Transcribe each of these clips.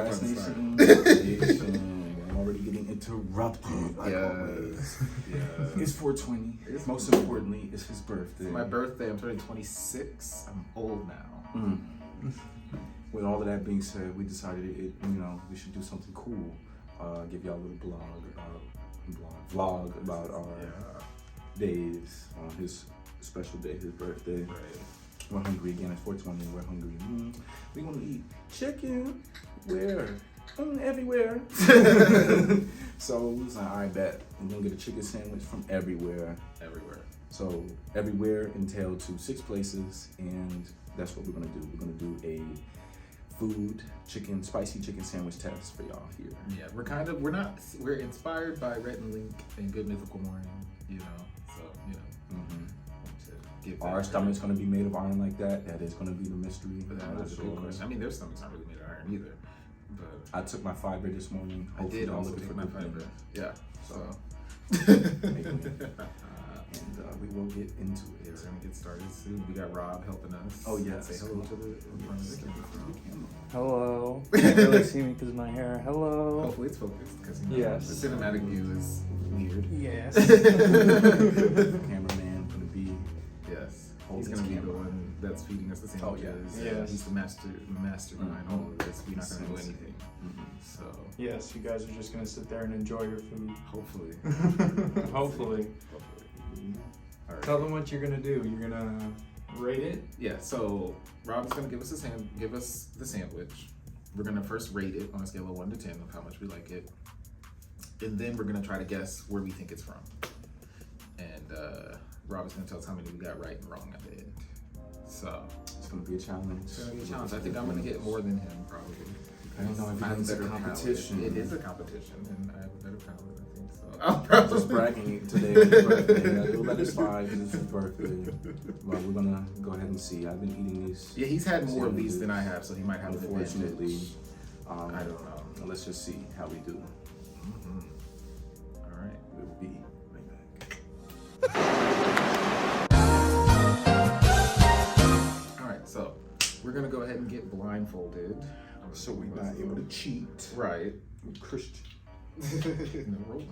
Procrastination. I'm already getting interrupted. Like always. Yeah. It's 420. Most importantly, it's his birthday. It's my birthday. I'm turning 26. I'm old now. Mm. With all of that being said, we decided we should do something cool. Give y'all a little vlog about our days on his special day, his birthday. Right. We're hungry again. It's 420 and we're hungry. We want to eat chicken. Where? Everywhere. So we was like, all right, bet. We're going to get a chicken sandwich from everywhere. Everywhere. So everywhere entailed to 6 places, and that's what we're going to do. We're going to do a spicy chicken sandwich test for y'all here. Yeah, we're inspired by Rhett and Link and Good Mythical Morning, so, Our stomach's going to be made of iron like that. That is going to be the mystery. That's a good question. I mean, their stomachs aren't really made of iron either. But I took my fiber this morning. I did also take my fiber. Yeah. So. And we will get into it. We're gonna get started soon. We got Rob helping us. Oh yeah. Say hello to the camera. Hello. You can't really see me because of my hair. Hello. Hopefully it's focused because yes. The cinematic view is weird. Yes. Cameraman gonna be. Yes. He's gonna be the one that's feeding us the sandwiches. Oh yeah. He's the mastermind all of this. We're not gonna do anything. So. Yes, you guys are just gonna sit there and enjoy your food. Hopefully. Hopefully. All right. Tell them what you're gonna do. You're gonna rate it. Yeah. So Rob's gonna give us the sandwich. We're gonna first rate it on a scale of 1 to 10 of how much we like it, and then we're gonna try to guess where we think it's from. And Rob is gonna tell us how many we got right and wrong at the end. So it's gonna be a challenge. I think I'm gonna get more than him probably. I don't know if it's a competition. It is a competition, and I have a better palate, I think. So I'm probably just bragging today on his birthday. We'll let it slide because it's his birthday. But we're gonna go ahead and see. I've been eating these. Yeah, he's had more of these than I have, so he might have an advantage. Unfortunately, I don't know. Let's just see how we do. All right, we will be right back. All right, so we're gonna go ahead and get blindfolded. So we're not able to cheat. Right. We're Christian. No,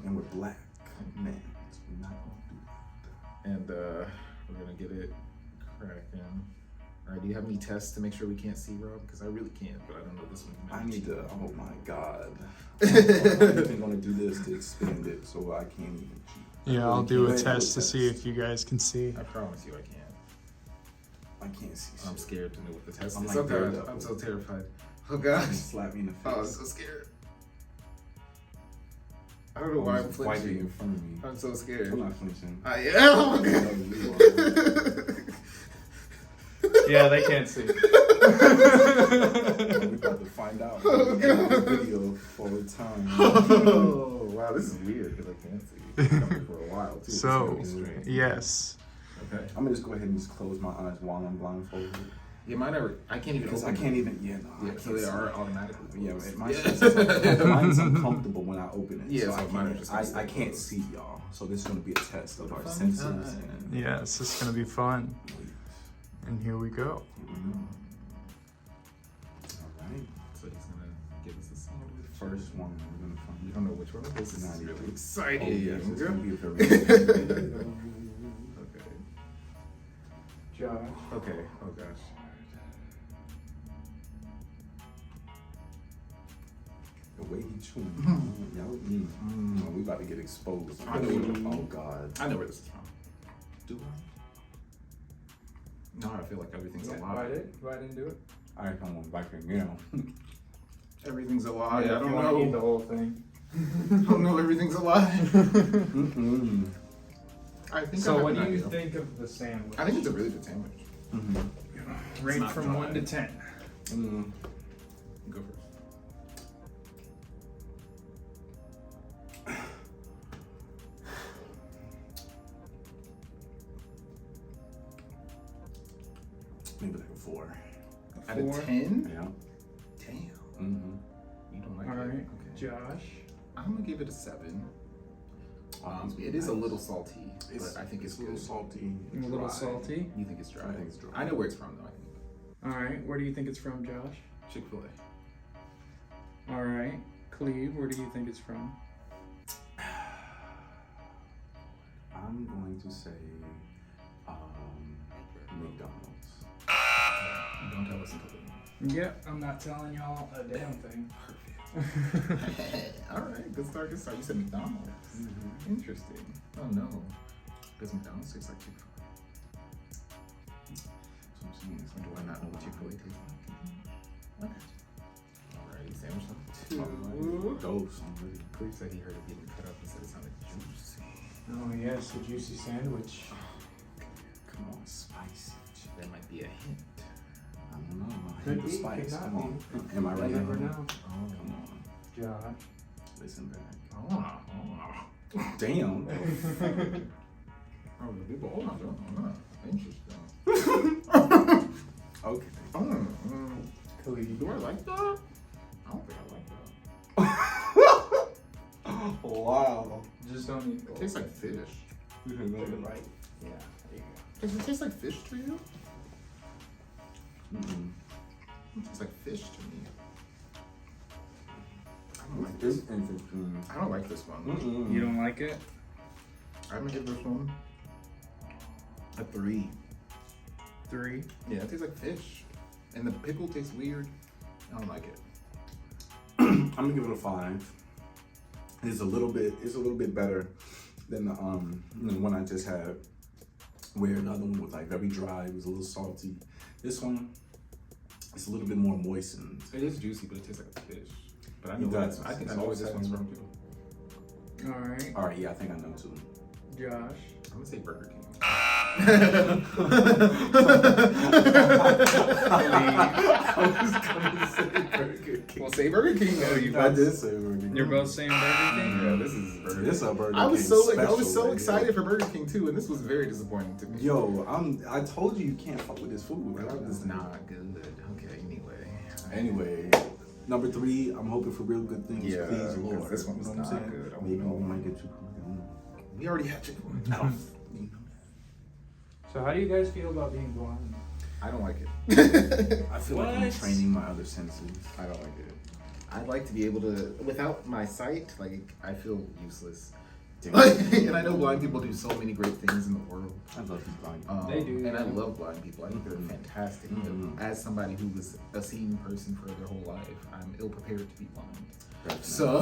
and we're black. Man, so we're not going to do that. And we're going to get it cracking. All right, do you have any tests to make sure we can't see, Rob? Because I really can't, but I don't know this one. I need to, oh my God. I'm even going to do this to expand it so I can't even cheat. Yeah, I'll do a test to see if you guys can see. I promise you I can't. I can't see shit. I'm scared to know what the test is. Oh God, I'm so terrified. Oh gosh. Slap me in the face. Oh, I'm so scared. I don't know why I'm flinching. In front of me. I'm so scared. I'm not flinching. I am. Yeah, they can't see. We're about to find out. Oh, God. Video for a time. Oh, wow, this is weird because I can't see. I've been coming for a while too. So, yes. Okay. I'm gonna just go ahead and just close my eyes while I'm blindfolded. Yeah, mine are. I can't even. Because I can't even. Yeah, no. Yeah, so they are automatically. Yeah, mine's uncomfortable when I open it. Yeah, so mine are just. I can't see y'all. So this is gonna be a test of our senses. And yes, it's gonna be fun. And here we go. All right. So he's gonna give us the sandwich. First one. We're gonna find. We don't know which one. This is not really even exciting. Oh, yes, it's gonna be a very. Okay. Josh. Okay. Oh gosh. The way he chewing. Oh, we about to get exposed. I know. Oh God. I know where this is from. Do I? No, I feel like everything's a lie. Bite into it. All right, come on, back again. Everything's a lie. Yeah, I don't you want to eat the know. whole thing. I don't know. Everything's a lie. I think. So, what do you think of the sandwich? I think it's a really good sandwich. Rate from 1 to 10. Go first. Maybe like a 4. Out of 10? Yeah. Damn. You don't like it? Alright. Okay. Josh? I'm gonna give it a 7. It is a little salty, but I think it's a little good. salty. A little salty? You think it's dry? I think it's dry. I know where it's from though. I think. Alright, where do you think it's from, Josh? Chick-fil-A. Cleve, where do you think it's from? I'm going to say McDonald's. Don't tell us until Yep, I'm not telling y'all a damn thing. Perfect. All right, good start. You said McDonald's. Mm-hmm. Interesting. Oh no, because McDonald's tastes like Chick-fil-A. So I'm saying it's Do I not know what Chick-fil-A tastes like? Okay. Alrighty, sandwich number 2. Dose. I'm ready. Cleve said he heard it getting cut up and said it sounded juicy. Oh yes, a juicy sandwich. Come on, spicy. That might be a hint. I don't know. I Could hate the be, spice. could not Come on. be. Am I right? You never know. Oh, Come on. Josh. Listen back. oh. Damn. Oh, the people. Oh, interesting. Okay. Cleve. Do I like that? I don't think I like Wow. Just don't eat. that. It tastes like fish. Take a bite. Yeah, there you Does it taste like fish to you? Mm-mm. It tastes like fish to me. I don't like this. It's interesting. I don't like this one. go. You don't like it? I'm gonna give this one a 3. 3. Yeah, it tastes like fish. And the pickle tastes weird. I don't like it. I'm gonna give it a 5. It's a little bit better than the one I just had, where the other one was like very dry. It was a little salty. This one, it's a little bit more moistened. It is juicy, but it tastes like a fish. But I You know got that's, it. I think I It's know where always this one's that. from too. All right. All right, yeah, I think I know too. Josh. I'm gonna say Burger King. I was gonna say Burger King. Well, say Burger King though. You I did say Burger King. You're both saying Burger King? Yeah, this is Burger King. This a Burger I was King so special right excited here. for Burger King too, and this was very disappointing to me. Yo, I told you can't fuck with this food. Like, It's not good. Okay, Anyway, number 3, I'm hoping for real good things. Yeah, Please, because Lord. this one was You know what I'm not saying? good. I Maybe don't know. we might get you. We already had Chick-fil-A. So how do you guys feel about being blind? I don't like it. I feel like I'm What? training my other senses. I don't like it. I'd like to be able to, without my sight, like, I feel useless. And I know blind people do so many great things in the world. I love these blind. They do, And I yeah. love blind people. I think they're fantastic. But as somebody who was a seeing person for their whole life, I'm ill prepared to be blind. So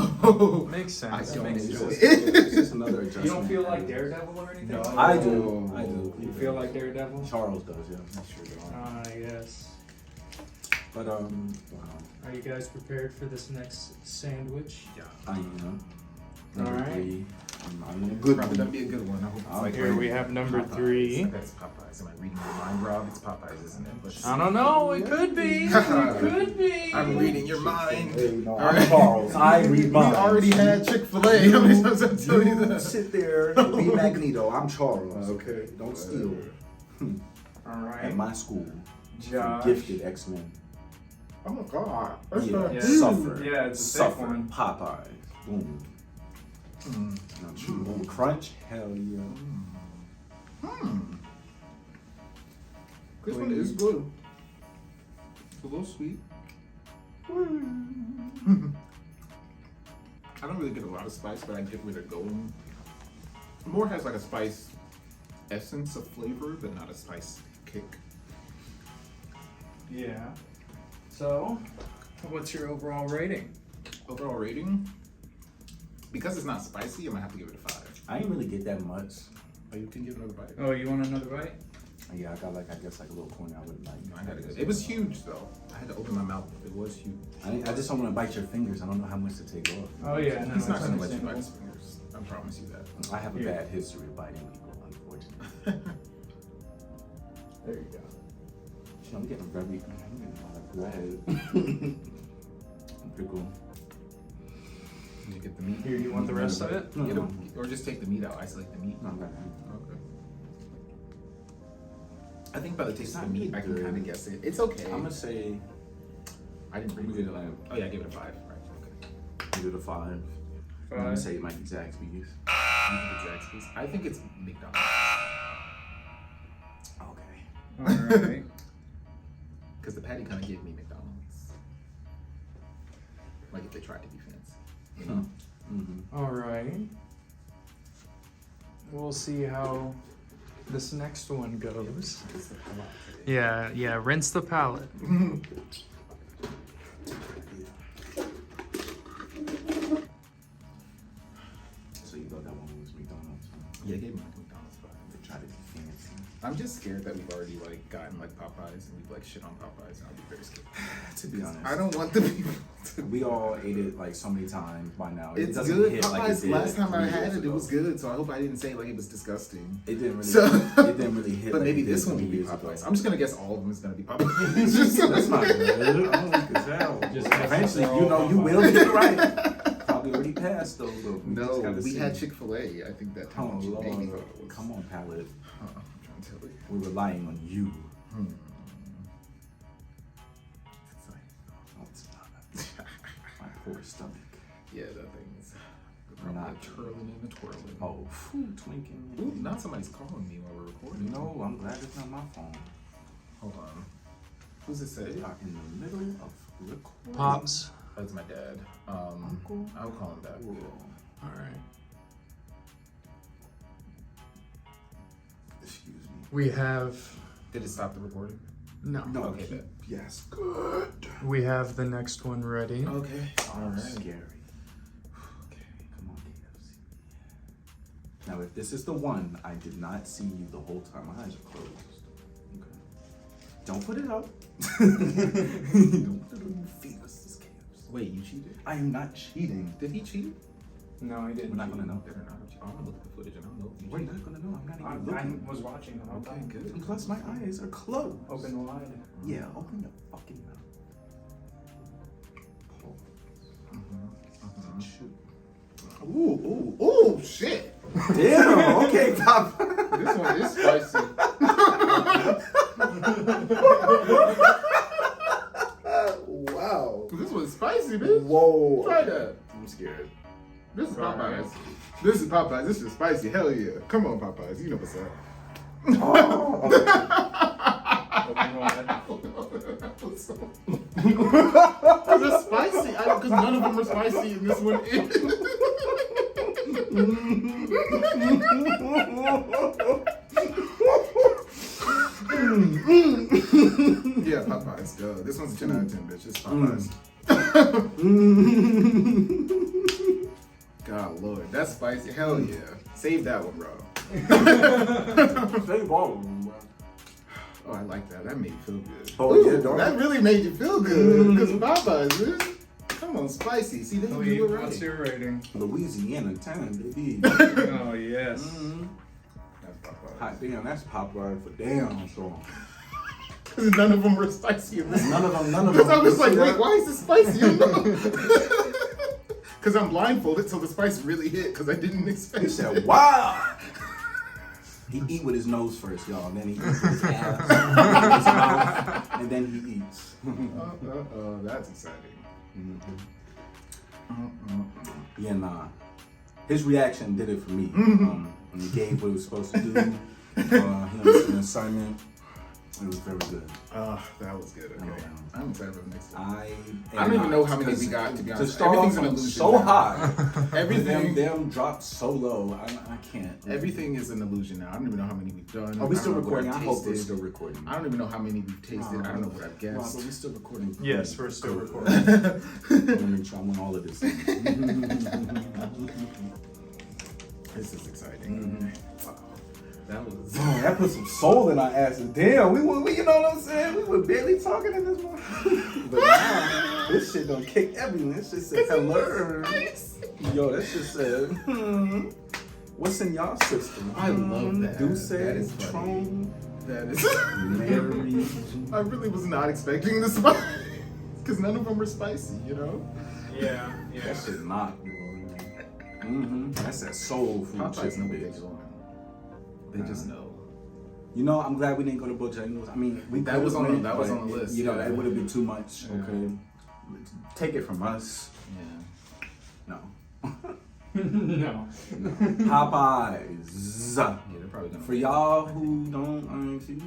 Makes sense. I don't Makes enjoy sense. it. It's just another adjustment. You don't feel like Daredevil or anything? No. I do. You feel like Daredevil? Charles does, yeah. I sure don't. Yes. But wow, Are you guys prepared for this next sandwich? Yeah. I am. All Number right. 3. I'm a It's good probably one. gonna be a good one. I hope it's like Here we have number 3. That's Popeyes. Am I reading your mind, Rob? It's Popeyes, isn't it? Let's I see. don't know. It could be. It could be. I'm reading your mind. Hey, no, All I'm right. Charles. I read minds. We already had Chick-fil-A. How many times I've told you You that? sit there and be Magneto. I'm Charles. Okay. Don't steal. All right. At my school, Josh. gifted X-Men. Oh my God. That's Yeah, not Yeah. suffer. Yeah, it's a thick Suffer. one. Popeyes. Boom. Now, chew on crunch. Hell yeah. This one is good. It's a little sweet. I don't really get a lot of spice, but I get where they're going. More has like a spice essence of flavor, but not a spice kick. Yeah. So, what's your overall rating? Overall rating, because it's not spicy, I'm gonna have to give it a 5. I didn't really get that much. Oh, you can give another bite. Oh, you want another bite? Yeah, I got like, I guess like a little corner I wouldn't like. I had it. It was huge though. I had to open my mouth. It was huge. I just don't want to bite your fingers. I don't know how much to take off. Oh yeah, no, He's not it's gonna let you understandable. bite his fingers. I promise you that. I have a Yeah. bad history of biting people, unfortunately. There you go. I'm getting a lot of bread. Pickle. You get the meat. Here, you want the rest of it? No, Get no. them, or just take the meat out. Isolate the meat. No, I'm not. Okay. I think by the taste of the not meat, I can good. kind of guess it. It's okay. I'm gonna say, I didn't I'm read gonna it. give it Oh yeah, I gave it a 5. Right. Okay. give it a 5. I'm gonna 5. say it might be Zaxby's. You think it's Zaxby's? I think it's McDonald's. Okay. All right. Because the patty kind of gave me McDonald's. Like if they tried to be fancy. You know? All right. We'll see how this next one goes. Yeah, rinse the palate. So you thought that one was McDonald's? Huh? Yeah, I gave him like McDonald's vibe. They try to be fancy. I'm just scared that we've already like gotten like Popeyes and we've like shit on Popeyes, and I'll be very scared. To be honest, I don't want the people to. we all ate it like so many times by now. It It's doesn't good. hit Popeyes, like it did last time I 3 had years it, ago. it was good. So I hope I didn't say like it was disgusting. It didn't really. So- it didn't really hit. But like maybe it did this one will 3 be years Popeyes. ago. I'm just gonna guess all of them is gonna be Popeyes. Just That's not good. I'm weak as hell. Just Eventually, guess you know, you will get it right. Probably already passed those. But we just No, gotta we see. had Chick-fil-A. I think that Oh time you made me Lord, thought it was. come on, palate. I'm trying to tell you. We're relying on you. It's like, Oh, it's not. My poor stomach. yeah, that thing's Not not twirling and a twirling. Oh, phew, twinking. Ooh, now somebody's calling me while we're recording. No, I'm glad it's not my phone. Hold on. Who's it say? We are in the middle of recording. Pops. That's my dad. Uncle? I'll call him back. Cool. All right. Excuse me. We have Did it stop the recording? no. Okay, keep- bet. yes, good. We have the next one ready. Okay. All right. Scary. Okay, come on, KFC. Now, if this is the one, I did not see you the whole time. My eyes are closed. Okay. Don't put it up. Don't put it on your feet. This is KFC. Wait, you cheated? I am not cheating. Did he cheat? No, I didn't. We're not gonna know. Better not have cheated. I'm gonna look at the footage and I'll know if you We're cheated. not gonna know. I'm not even I looking. was watching the whole Okay, time. good. And plus, my eyes are closed. Open wide. Yeah, open your fucking mouth. Shoot. Ooh, ooh, shit. Damn. Okay, Pop. This one is spicy. Wow. This one's spicy, bitch. Whoa. Try that. I'm scared. This is Right. Popeyes. This is Popeyes. This is spicy. Hell yeah. Come on, Popeyes. You know what's up. Oh. Open wide. Because it's spicy. Because none of them are spicy and this one is. Yeah, Popeyes. Duh. This one's a 10 out of 10, bitch. It's Popeyes. God, Lord. That's spicy. Hell yeah. Save that one, bro. Save all of them, bro. Oh, I like that. That made me feel good. Oh, yeah, dog. That really made you feel good. Because Popeyes, bitch. Come on, spicy. See, they can Lee, do it what's right. your rating? Louisiana 10, baby. Oh, yes. That's Popeyes. Hot damn, that's Popeye for damn sure. Because none of them were spicy in this. None of them. Because I was You like, see wait, that? why is this spicy? Because I'm blindfolded, so the spice really hit because I didn't expect He it. said, wow. He eat with his nose first, y'all. Then he eats with his ass, with his mouth, and then he eats. That's exciting. Yeah, nah. His reaction did it for me. When he gave what he was supposed to do, he understood the assignment. It was very good. That was good. Okay. Oh, I'm excited for the next one. I don't even know how many we got, to be honest. To start Everything's off an from illusion so now. high, Everything, them dropped so low. I can't. everything is an illusion now. I don't even know how many we've done. Are we I still don't know what recording? I've I hope we're tasted. still recording. I don't even know how many we've tasted. I don't know what I've Wow, guessed. but we're still recording. Yes, we're still recording. I want to make sure I want all of this. This is exciting. Wow. That was. Oh, that put some soul in our asses. Damn, we you know what I'm saying? We were barely talking in this one. But now, this shit done kick everything. This shit said hello. Yo, that shit said, what's in y'all system? I love that. Duce, That is funny. Tron, That is. Mary. I really was not expecting this spice. Because none of them were spicy, you know? Yeah, That shit not, bro. That's that soul food Popeyes know chicken, what they're bitch. doing. They just know. You know, I'm glad we didn't go to Bojangles. I mean, That was on the- that was but on the list, You know, yeah. that would have been too much. Yeah. Okay, take it from us. Yeah. No, No. Popeyes. Yeah, they're probably gonna. For y'all who don't, see,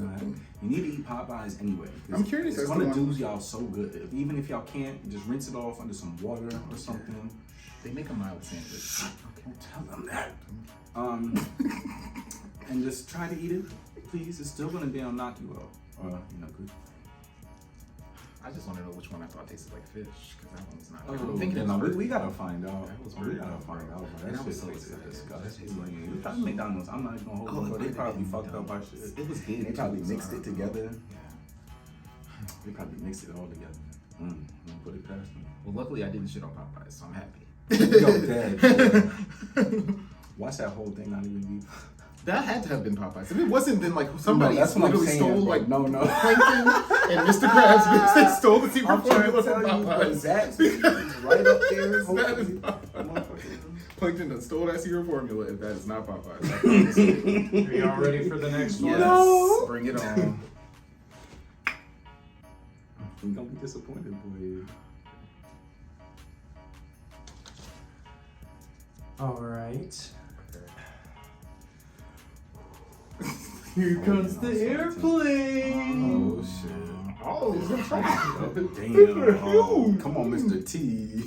Why not? You need to eat Popeyes anyway. I'm curious. It's gonna do y'all so good. Even if y'all can't, just rinse it off under some water or something. They make a mild sandwich. Okay, tell them that. And just try to eat it, please. It's still gonna damn knock you out. Good. I just want to know which one I thought tasted like fish, because that one was not. Oh, I'm thinking we gotta find out. That was We gotta find out. And That I was shit so tasted excited. disgusting. That tastes like- It's probably McDonald's. I'm not even gonna hold them, but they probably fucked up our shit. It was good. They probably too, mixed so I it don't know. together. Yeah. They probably mixed it all together. Put it past me. Well, luckily I didn't shit on Popeyes, so I'm happy. Yo, Dad. Watch that whole thing not even be. That had to have been Popeyes. If it wasn't, then like somebody that's what I'm literally saying, stole bro. like No. Plankton and Mr. Krabs because they stole the secret I'm trying formula to from tell you, Popeyes. Zach's right up there. That is Hopefully. Plankton done stole that secret formula if that is not Popeyes. Are y'all ready for the next one? Yes, No. bring it on. You're gonna be disappointed, boy. All right. Here comes the airplane. Oh shit. Oh, Damn. Oh, come on, Mr. T.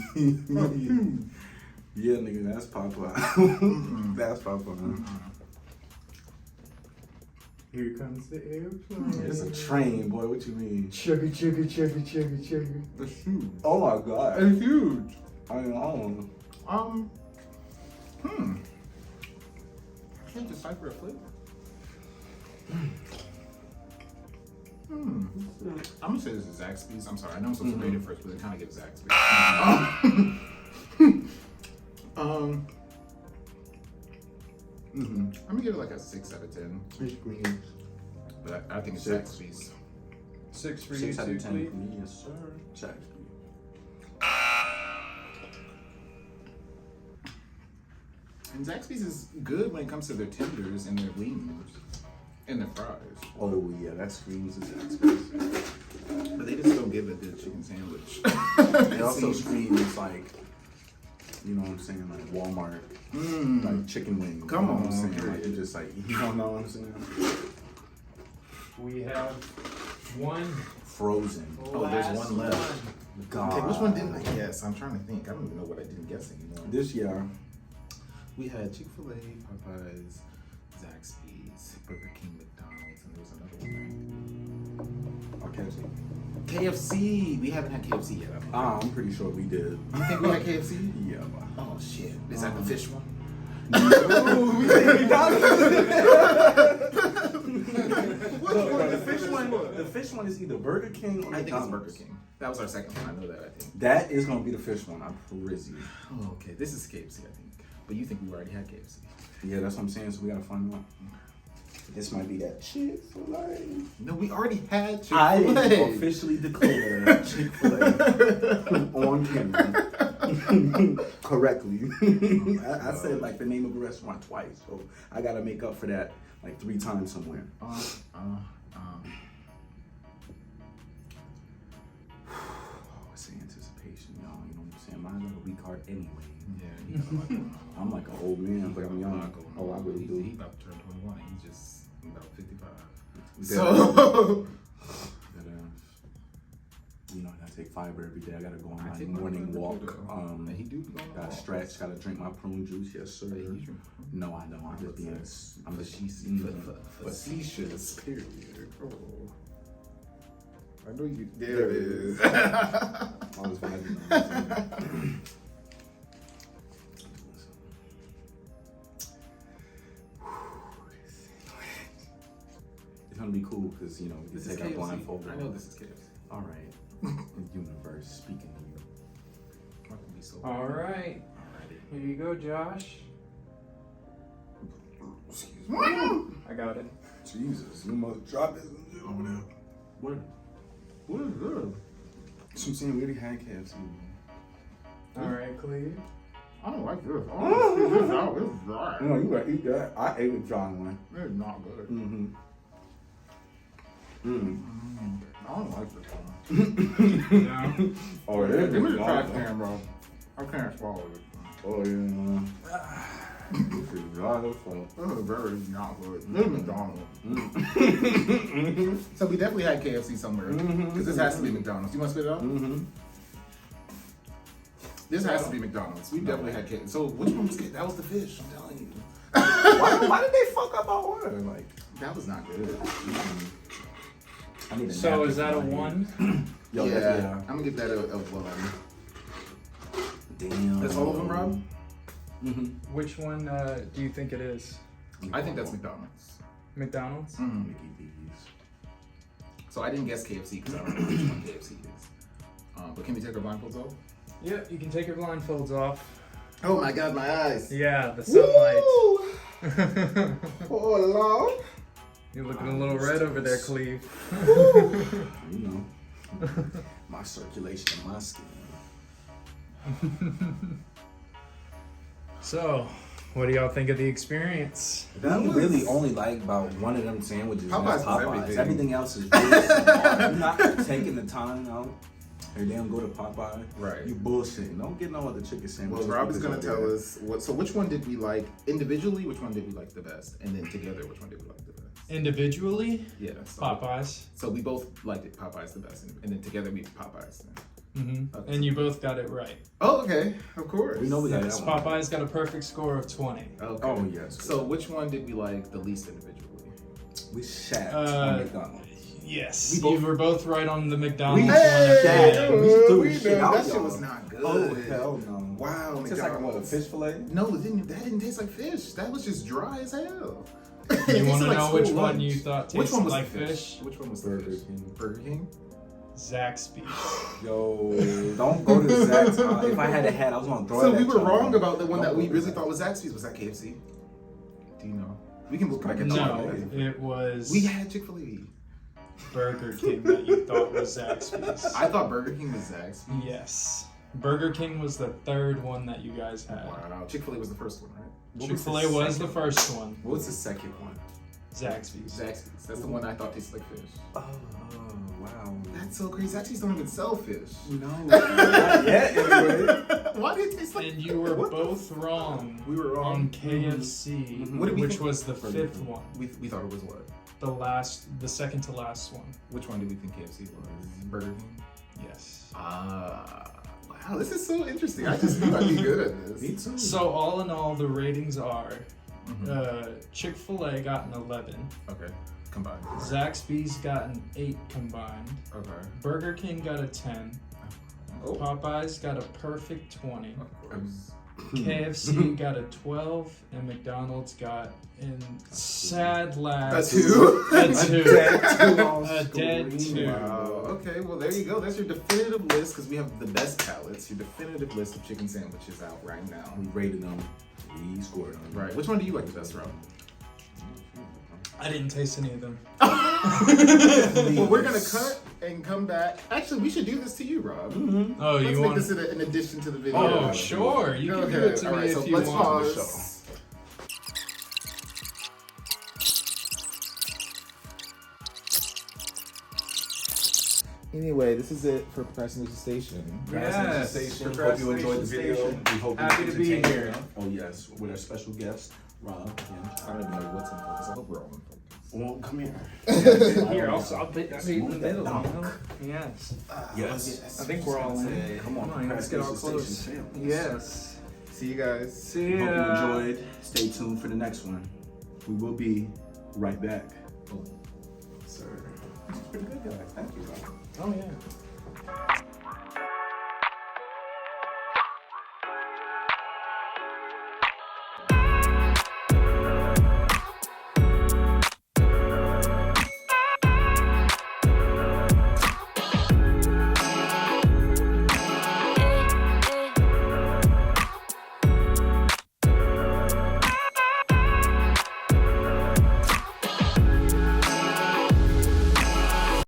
Yeah, nigga, that's Popeye. That's Popeye. Here comes the airplane. It's a train, boy. What you mean? Chugga, chugga, chugga, chugga, chugga. That's huge. Oh my god. It's huge. I don't know. I can't decipher a flavor. I'm gonna say this is Zaxby's. I'm sorry, I know I'm supposed to rate it first, but it kind of gives Zaxby's. I'm gonna give it like a 6 out of 10. Fish green. But I think it's 6. Zaxby's. 6 for you, 6 out of 10 please. for me, yes sir. Zaxby's. And Zaxby's is good when it comes to their tenders and their wings and their fries. Oh yeah, that screams as Zaxby's. But they just don't give a good chicken sandwich. It also screams like, you know what I'm saying, like Walmart, like chicken wings. Come you know on, what I'm saying? period. Like you just like, you don't know what I'm saying? We have one. Frozen. Oh, there's one left. one. God. Okay, which one didn't I guess? I'm trying to think. I don't even know what I didn't guess anymore. This year, We had Chick-fil-A, Popeyes, Zaxby's, Burger King, McDonald's, and there was another one okay. there. KFC. We haven't had KFC yet. I don't know. I'm pretty sure we did. You think we had KFC? Yeah, but. Oh shit! Is that the fish one? The fish one is either Burger King or I think it's McDonald's. Burger King. That was our second one. I know that. I think. That is gonna be the fish one. I'm crazy. Oh, okay. This is KFC, I think. But you think we already had KFC? Yeah, that's what I'm saying. So we gotta find out. This might be that Chick-fil-A. No, we already had I Chick-fil-A. officially declare Chick-fil-A on camera correctly. I said like the name of the restaurant twice, so I gotta make up for that like 3 times somewhere. Oh, it's the anticipation, y'all. You know what I'm saying? Mine's like a weak heart anyway. Yeah, he got a lot going on. I'm like an old man, but I'm young. Oh, I really He do. about to turn 21 and he's just about 55. That- So, that, you know, I gotta take fiber every day. I gotta go on I my take my morning fiber walk. too, though. And he do be going on Gotta walks. stretch. Gotta drink my prune juice. Yes, sir. Hey, you drink No, I don't. I'm just being. I'm just facetious, period. Oh. I know you. There it is. I was vibing on it. It's gonna be cool because you know we This can is take our KFC. blindfold. I know this is KFC. All right. Universe speaking to you. I'm gonna be so All right. Alrighty. Here you go, Josh. Excuse me. I got it. Jesus, you must drop this over there. What is this? So I'm saying we already had KFC. All right, Cleve. I don't like this. I don't see this out. It's dry. No, you gotta eat that. I ate a dry one. It's not good. Mm-hmm. I don't like this one. No. Oh, Give me the yeah. trash can, bro. I can't swallow this one. Oh, yeah. Very not good. Little McDonald's. So we definitely had KFC somewhere. Because this has to be McDonald's. You want to spit it out? This has to be McDonald's. We definitely had KFC. So which one was good? That was the fish. I'm telling you. Why did they fuck up our order? Like, that was not good. I need a So napkin is that a for my 1? Yo, yeah. I'm gonna give that a 1. Damn. That's all of them, Rob? Which one do you think it is? I think that's McDonald's. McDonald's? Mickey D's. So I didn't guess KFC because I don't know which one KFC is. But can we take our blindfolds off? Yeah, you can take your blindfolds off. Oh my God, my eyes. Yeah, the sunlight. Oh Lord. You're looking a little red over there, Cleve. You know, my circulation in my skin. So, what do y'all think of the experience? That really only like about one of them sandwiches. Popeyes Popeyes. was everything. Everything else is really small. You're not taking the time out. Every damn go to Popeye. Right. You bullshitting. Don't get no other chicken sandwiches. Well, Rob is gonna tell us what. So which one did we like individually? Which one did we like the best? And then together, which one did we like the best? Individually, Yeah. So, Popeyes. So we both liked it. Popeyes the best, and then together we Popeyes. Then. Okay. And you both got it right. Oh, okay. Of course. We know we got Yes, that one. Popeyes got a perfect score of 20. Okay. Oh, yes. So which one did we like the least individually? We shat on McDonald's. Yes, We you were both right on the McDonald's one. Hey, we threw we shit knew out, that shit y'all. was not good. Oh, hell no. Wow, It's just like what, a fish fillet? No, it didn't. That didn't taste like fish. That was just dry as hell. You want to know which one you thought Which tasted one was like the fish? Which one was the Burger fish? King. Burger King. Zaxby's. Yo, don't go to Zach's. If I had a hat, I was gonna throw it. So at we were y'all. wrong about the one Don't that we go to really Zach's. thought was Zaxby's. Was that KFC? Do you know? We can look back at No, it was We had Chick-fil-A. Burger King that you thought was Zaxby's. I thought Burger King was Zaxby's. Yes. Burger King was the third one that you guys had. Wow. Chick-fil-A was the first one, right? Chick-fil-A was the first one. What was the second one? Zaxby's. Zaxby's. That's the one I thought tasted like fish. Oh, wow. That's so crazy. Zaxby's don't even sell fish. No, not yet. Anyway. Why did it taste like? And you were both wrong. We were wrong. On KFC, What did we which think? was the fifth one. We thought it was what? The second to last one. Which one did we think KFC was? Burger King. Yes. Wow, this is so interesting. I just knew I'd be good at this. Me too. So all in all, the ratings are Chick-fil-A got an 11. Okay, combined. Zaxby's got an 8 combined. Okay. Burger King got a 10. Oh, Popeyes got a perfect 20. of course. KFC got a 12, and McDonald's got in sad last A 2? A 2. A dead 2. Wow. Okay, well there you go. That's your definitive list because we have the best palates. Your definitive list of chicken sandwiches out right now. We rated them. We scored them. Right. Which one do you like the best, Rob? I didn't taste any of them. Well, we're gonna cut and come back. Actually, we should do this to you, Rob. Oh, Let's you make want? this in addition to the video. Oh, sure. You can give it to all me right, if so you let's want. pause. Anyway, this is it for Procrastination Station. Yes. Station. Hope you enjoyed the video. We hope Happy you to be entertained here. enough. Oh yes, with our special guest, Rob. I don't even know what's in focus. I hope we're all in focus. Well, come here. Here, I'll be in the middle. You know? Yes. Yes. I think we're all in. Come on, let's get all Procrastination close. Station. Yes. See you guys. See Hope you ya. enjoyed. Stay tuned for the next one. We will be right back. Oh. Sir. This is pretty good, guys. Thank you, Rob. Oh yeah.